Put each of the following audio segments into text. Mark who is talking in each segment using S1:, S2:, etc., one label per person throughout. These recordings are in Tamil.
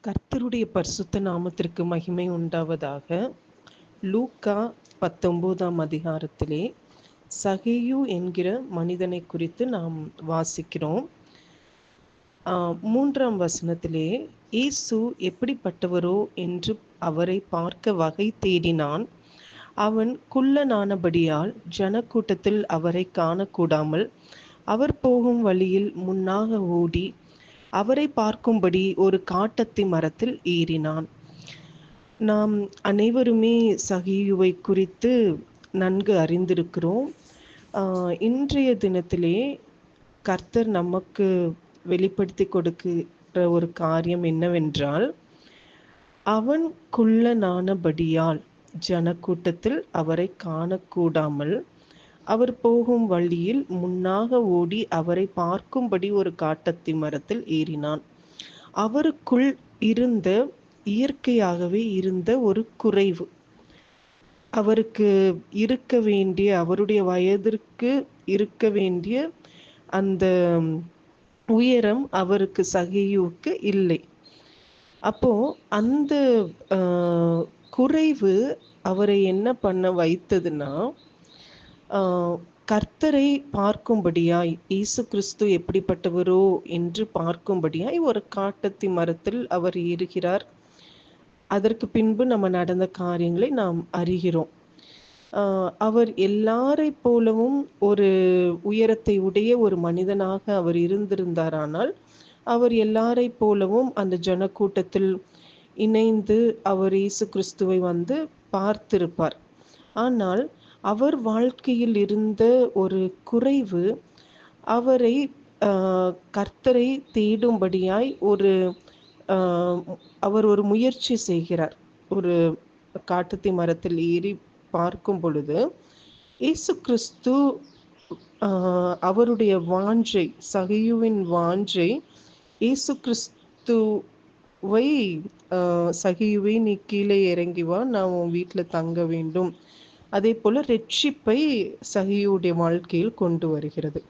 S1: கர்த்தருடைய பரிசுத்த நாமத்திற்கு மகிமை உண்டாவதாக. லூக்கா 19ஆம் அதிகாரத்திலே சகேயு என்கிற மனிதனை குறித்து நாம் வாசிக்கிறோம். 3ஆம் வசனத்திலே, இயேசு எப்படிப்பட்டவரோ என்று அவரை பார்க்க வகை தேடினான். அவன் குள்ளனானபடியால் ஜனக்கூட்டத்தில் அவரை காணக்கூடாமல் அவர் போகும் வழியில் முன்னாக ஓடி அவரை பார்க்கும்படி ஒரு காட்டத்தி மரத்தில் ஏறினான். நாம் அனைவருமே சகேயுவை குறித்து நன்கு அறிந்திருக்கிறோம். இன்றைய தினத்திலே கர்த்தர் நமக்கு வெளிப்படுத்தி கொடுக்கிற ஒரு காரியம் என்னவென்றால், அவன் குள்ளனானபடியால் ஜனக்கூட்டத்தில் அவரை காணக்கூடாமல் அவர் போகும் வழியில் முன்னாக ஓடி அவரை பார்க்கும்படி ஒரு காட்டத்தி மரத்தில் ஏறினான். அவருக்குள் இருந்த இயற்கையாகவே இருந்த ஒரு குறைவு, அவருக்கு இருக்க வேண்டிய, அவருடைய வயதிற்கு இருக்க வேண்டிய அந்த உயரம் அவருக்கு சகேயுவுக்கு இல்லை. அப்போ அந்த குறைவு அவரை என்ன பண்ண வைத்ததுன்னா, கர்த்தரை பார்க்கும்படியாய், இயேசு கிறிஸ்து எப்படிப்பட்டவரோ என்று பார்க்கும்படியாய் ஒரு காட்டத்தி மரத்தில் அவர் ஏறுகிறார். அதற்கு பின்பு நம்ம நடந்த காரியங்களை நாம் அறிகிறோம். அவர் எல்லாரை போலவும் ஒரு உயரத்தை உடைய ஒரு மனிதனாக அவர் இருந்திருந்தாரானால், அவர் எல்லாரை போலவும் அந்த ஜனக்கூட்டத்தில் இணைந்து அவர் இயேசு கிறிஸ்துவை வந்து பார்த்திருப்பார். ஆனால் அவர் வாழ்க்கையில் இருந்த ஒரு குறைவு அவரை கர்த்தரை தேடும்படியாய் அவர் ஒரு முயற்சி செய்கிறார். ஒரு காட்டத்தி மரத்தில் ஏறி பார்க்கும் பொழுது இயேசு கிறிஸ்து அவருடைய வாஞ்சை, சகேயுவின் வாஞ்சை, இயேசு கிறிஸ்துவை சகேயுவை நீ கீழே இறங்கி வா, நான் உன் வீட்டில் தங்க வேண்டும், அதே போல ரட்சிப்பை சகேயுடைய வாழ்க்கையில் கொண்டு வருகிறது.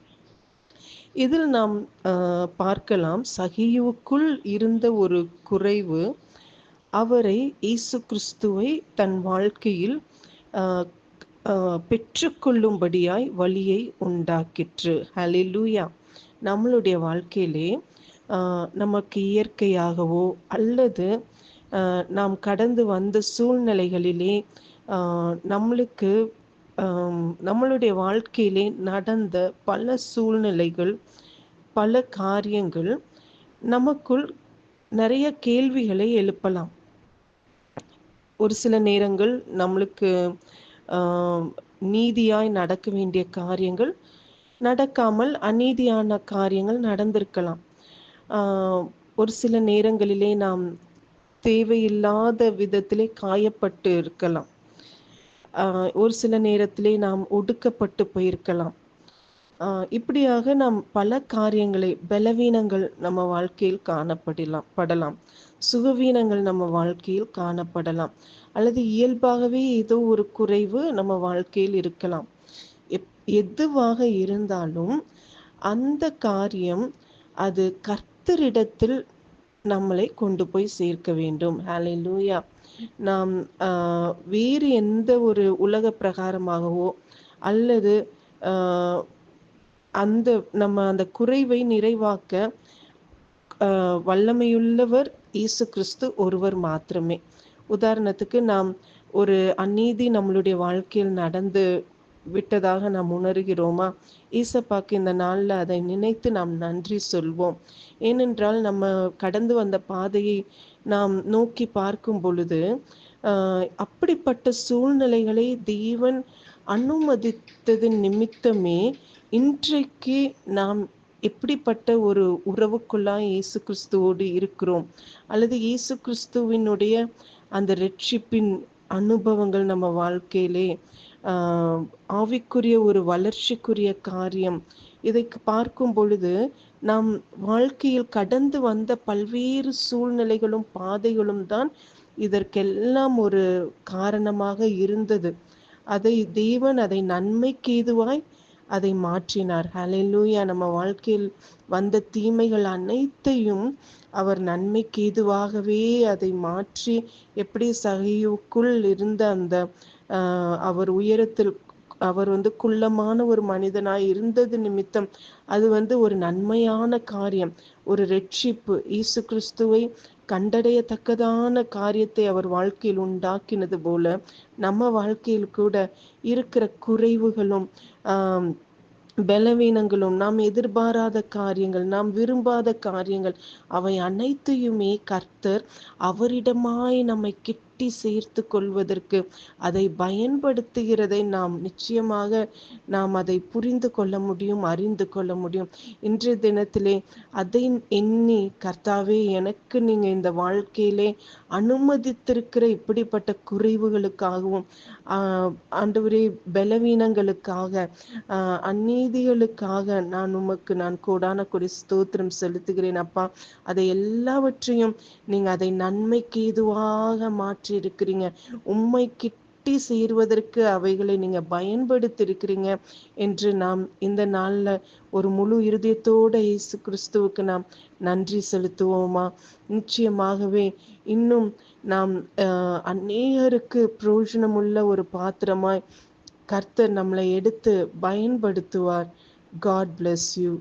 S1: இதில் நாம் பார்க்கலாம், சகேயுவுக்குள் இருந்த ஒரு குறைவு அவரை இயேசு கிறிஸ்துவை தன் வாழ்க்கையில் பெற்றுக்கொள்ளும்படியாய் வழியை உண்டாக்கிற்று. ஹல்லேலூயா. நம்மளுடைய வாழ்க்கையிலே நமக்கு இயற்கையாகவோ அல்லது நாம் கடந்து வந்த சூழ்நிலைகளிலே நம்மளுக்கு நம்மளுடைய வாழ்க்கையிலே நடந்த பல சூழ்நிலைகள், பல காரியங்கள் நமக்குள் நிறைய கேள்விகளை எழுப்பலாம். ஒரு சில நேரங்கள் நம்மளுக்கு நீதியாய் நடக்க வேண்டிய காரியங்கள் நடக்காமல் அநீதியான காரியங்கள் நடந்திருக்கலாம். ஒரு சில நேரங்களிலே நாம் தேவையில்லாத விதத்திலே காயப்பட்டு இருக்கலாம். ஒரு சில நேரத்திலே நாம் ஒடுக்கப்பட்டு போயிருக்கலாம். இப்படியாக நாம் பல காரியங்களை, பலவீனங்கள் நம்ம வாழ்க்கையில் படலாம், சுகவீனங்கள் நம்ம வாழ்க்கையில் காணப்படலாம், அல்லது இயல்பாகவே ஏதோ ஒரு குறைவு நம்ம வாழ்க்கையில் இருக்கலாம். எதுவாக இருந்தாலும் அந்த காரியம் அது கர்த்தரிடத்தில் நம்மளை கொண்டு போய் சேர்க்க வேண்டும். ஹல்லேலூயா. நாம் வேறு எந்த ஒரு உலக பிரகாரமாகவோ அல்லது அந்த குறைவை நிறைவாக்க வல்லமையுள்ளவர் இயேசு கிறிஸ்து ஒருவர் மாத்திரமே. உதாரணத்துக்கு, நாம் ஒரு அநீதி நம்மளுடைய வாழ்க்கையில் நடந்து விட்டதாக நாம் உணர்கிறோமா? ஈசப்பாக்கு இந்த நாளில் அதை நினைத்து நாம் நன்றி சொல்வோம். ஏனென்றால் நம்ம கடந்து வந்த பாதையை நாம் நோக்கி பார்க்கும் பொழுது அப்படிப்பட்ட சூழ்நிலைகளை தேவன் அனுமதித்ததின் நிமித்தமே இன்றைக்கு நாம் எப்படிப்பட்ட ஒரு உறவுக்குள்ளாய் இயேசு கிறிஸ்துவோடு இருக்கிறோம், அல்லது இயேசு கிறிஸ்துவினுடைய அந்த ரட்சிப்பின் அனுபவங்கள் நம்ம வாழ்க்கையிலே ஆவிக்குரிய ஒரு வளர்ச்சிக்குரிய காரியம். இதை பார்க்கும் பொழுது நாம் வாழ்க்கையில் கடந்து வந்த பல்வேறு சூழ்நிலைகளும் பாதைகளும் தான் இதற்கெல்லாம் ஒரு காரணமாக இருந்தது. தேவன் அதை நன்மைக்கு ஏதுவாய் அதை மாற்றினார். ஹalleluya. நம்ம வாழ்க்கையில் வந்த தீமைகள் அனைத்தையும் அவர் நன்மைக்கு ஏதுவாகவே அதை மாற்றி, எப்படி சகையுக்குள் இருந்த அந்த அவர் உயரத்தில் அவர் குள்ளமான ஒரு மனிதனாய் இருந்தது நிமித்தம் அது ஒரு நன்மையான காரியம், ஒரு ரட்சிப்பு, இயேசு கிறிஸ்துவை கண்டடையத்தக்கதான காரியத்தை அவர் வாழ்க்கையில் உண்டாக்கினது போல நம்ம வாழ்க்கையில் கூட இருக்கிற குறைவுகளும் பலவீனங்களும், நாம் எதிர்பாராத காரியங்கள், நாம் விரும்பாத காரியங்கள், அவை அனைத்தையுமே கர்த்தர் அவரிடமாய் நம்மை கிட்டி சேர்த்து கொள்வதற்கு அதை பயன்படுத்துகிறதை நாம் நிச்சயமாக நாம் அதை புரிந்து கொள்ள முடியும், அறிந்து கொள்ள முடியும். இன்றைய தினத்திலே அதை எண்ணி, கர்த்தாவே எனக்கு நீங்க இந்த வாழ்க்கையிலே அனுமதித்திருக்கிற இப்படிப்பட்ட குறைவுகளுக்காகவும் ஆண்டவரே பலவீனங்களுக்காக அந்நீதிகளுக்காக நான் கோடான கொடி ஸ்தோத்திரம் செலுத்துகிறேன் அப்பா. அதை எல்லாவற்றையும் நீங்க அதை நன்மைக்கு ஏதுவாக மாற்றி இருக்கிறீங்க. உம்மை கிட்டி சேர்வதற்கு அவைகளை நீங்க பயன்படுத்தி இருக்கிறீங்க என்று நாம் இந்த நாள்ல ஒரு முழு இருதயத்தோட இயேசு கிறிஸ்துவுக்கு நாம் நன்றி செலுத்துவோமா? நிச்சயமாகவே இன்னும் நாம் அநேகருக்கு பிரயோஜனமுள்ள ஒரு பாத்திரமாய் கர்த்தர் நம்மளை எடுத்து பயன்படுத்துவார். God bless you.